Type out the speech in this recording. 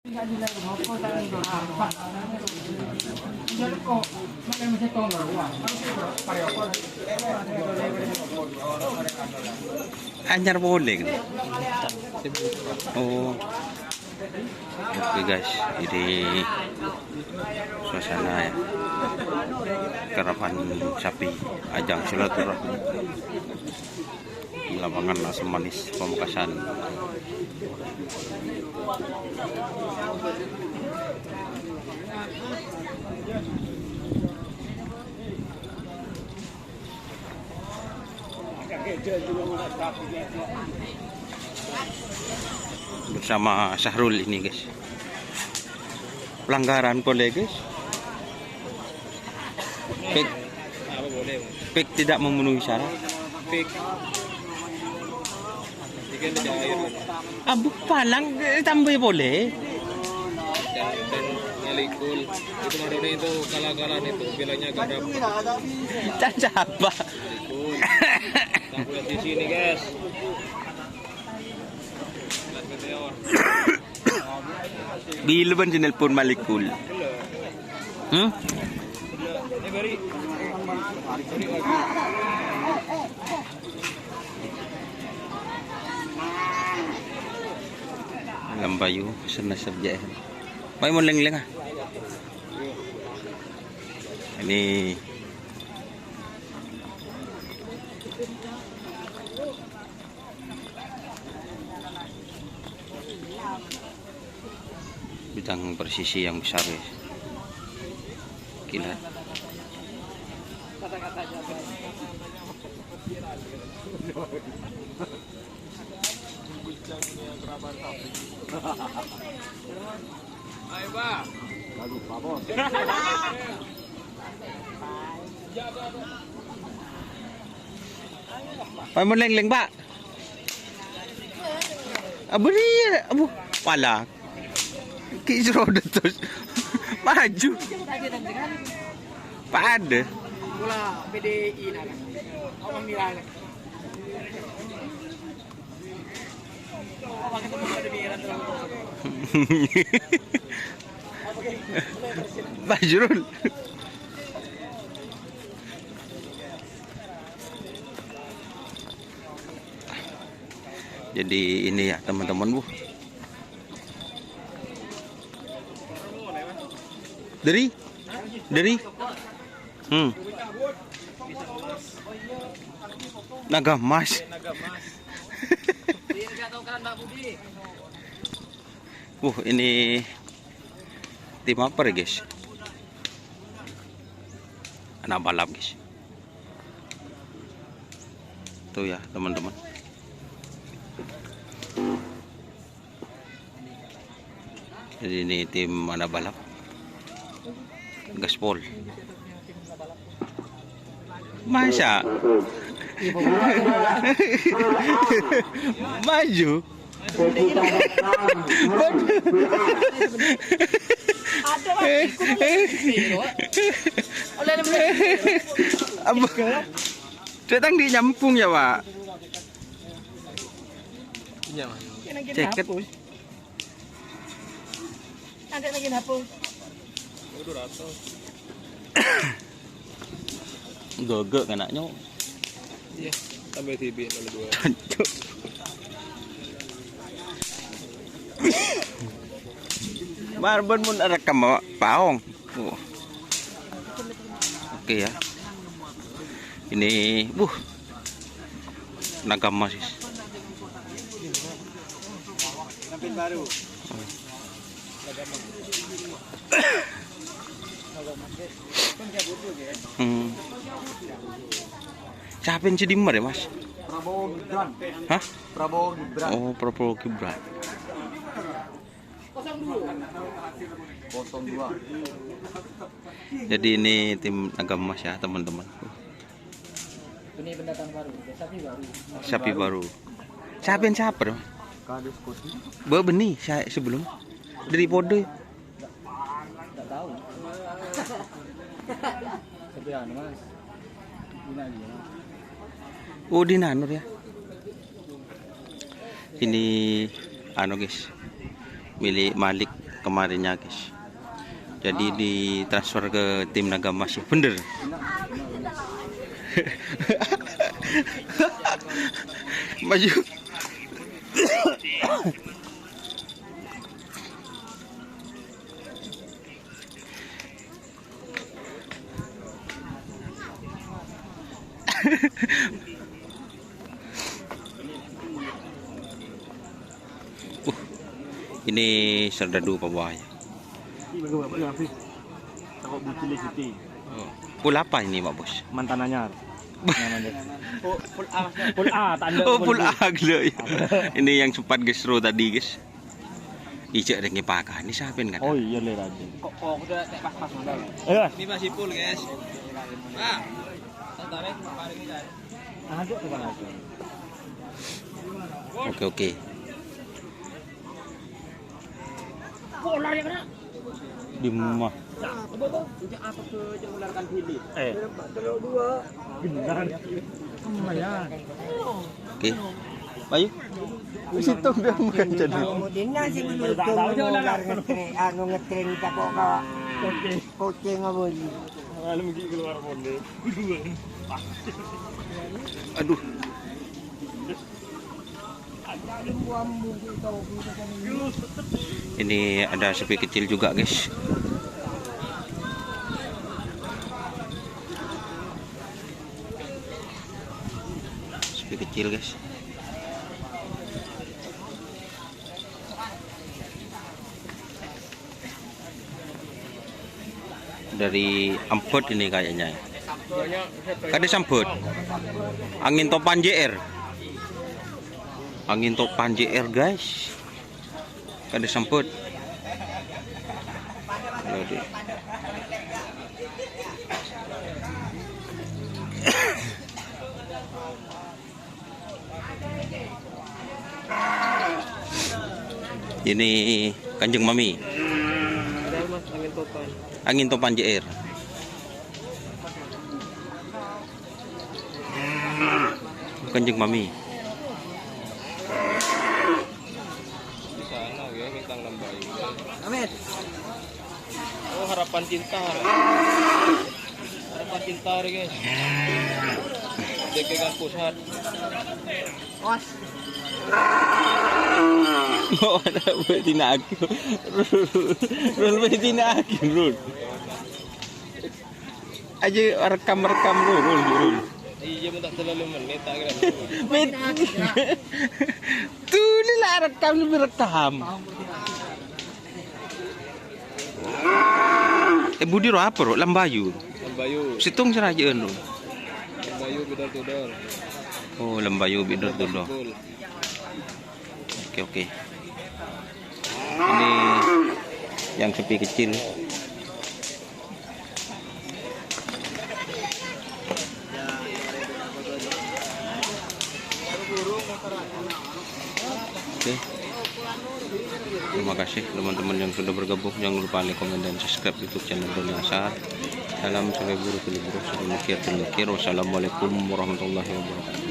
Anyar boleh kan? Oh, oke guys, ini suasana ya karapan sapi ajang silaturahmi di lapangan Asam Manis Pamekasan. Bersama Syahrul ini guys. Pelanggaran boleh guys. Pik tidak memenuhi syarat. Pik. Abu palang tambah boleh. Dan ngalikul itu Maradona itu kalah-kalahan itu bilangnya garap. Siapa? Sampai di sini guys. Bila ban nelpon Malikul. Lambayu sana sabja. May mo leng ah. Ini bidang presisi yang besar ya. Kilat. Ayo, Pak. Bagus, Pak Bos. May mo leng Pak. Abu ni, abu pala. Kisro terus maju. Pada. Bola PDI nak. Awak mirah. Awak ketemu ada mirah terus. Majrul. Jadi ini ya teman-teman bu. Dari Naga Mas. Ini tim apa ya guys? Anak balap guys. Tuh ya teman-teman. Jadi ini tim anak balap. Gaspol. Masa? Maju. Datang di nyampung ya Pak. Ceket. Ada lagi hapus. Gogek anaknya. Iya, tambah TV 02. Marbon mun rekam paong. Oke ya. Ini Naga Mas. Nampil baru. Siapa yang cedimmer ya Mas? Prabowo Gibran. Hah? Prabowo Gibran. Oh, Prabowo Gibran. 02. Jadi ini tim Naga Mas ya teman-teman. Ini pendatang baru, Sapi baru. Siapa yang siapa dong? Kades Kosi. Benih saya sebelum dari Pode. Enggak tahu. Sepian Mas. Guna aja. Oh di Nanur ya. Ini guys, milik Malik kemarinnya guys. Jadi ditransfer ke tim Naga Emas ya, bener. Maju. Ini serdadu Pawaya. Pul apa ini Pak Bos? Mantan anyar. Full A, tanda. Oh, pul A gila ya. Ini yang sempat gesro tadi guys. Ijek ringnya pakah. Ini siapa kan? Oh iya le Raja. Kok udah kayak pas-pas modal. Ini masih full guys. Ah, tarik paling ini. Ada tuh Bang. Oke. Bola yang kena. Di rumah. Udah apa ke jangan pilih. Telur dua. Beneran. Lumayan. Oke. Bayu. Di situ dia bukan jadi. Kemudian nasi belum anu ngetren kapok kawa. Poce ngabul. Malam gigi keluar monde. Aduh. Ini ada sepi kecil juga guys. Sepi kecil guys. Dari Amput ini kayaknya. Kada Amput. Angin topan JR. Angin topan JR guys. Kada Amput. Ini Kanjeng Mami. Angin topan JR. Kanjeng Mami. Di sana ya, bintang lambai. Amet. Oh, harapan cinta. Harapan cinta guys. Dekegan pusat. Os. Oh, ada betina aku. Rul betina aku, Rul. Aja rekam Rul. Iya, minta terlalu menit tak kira. Tuh, ini lah rekam lebih rekam. Budi ro apa ro? Lambayu. Lambayu. Situng seraja ro. Lambayu bidar tudor. Oh, Lambayu bidar tudor. Full. Oke. Ini yang sepi kecil. Oke. Terima kasih teman-teman yang sudah bergabung. Jangan lupa like, komen, dan subscribe YouTube channel Doni Asar. Salam sore buru, salam mikir. Wassalamualaikum warahmatullahi wabarakatuh.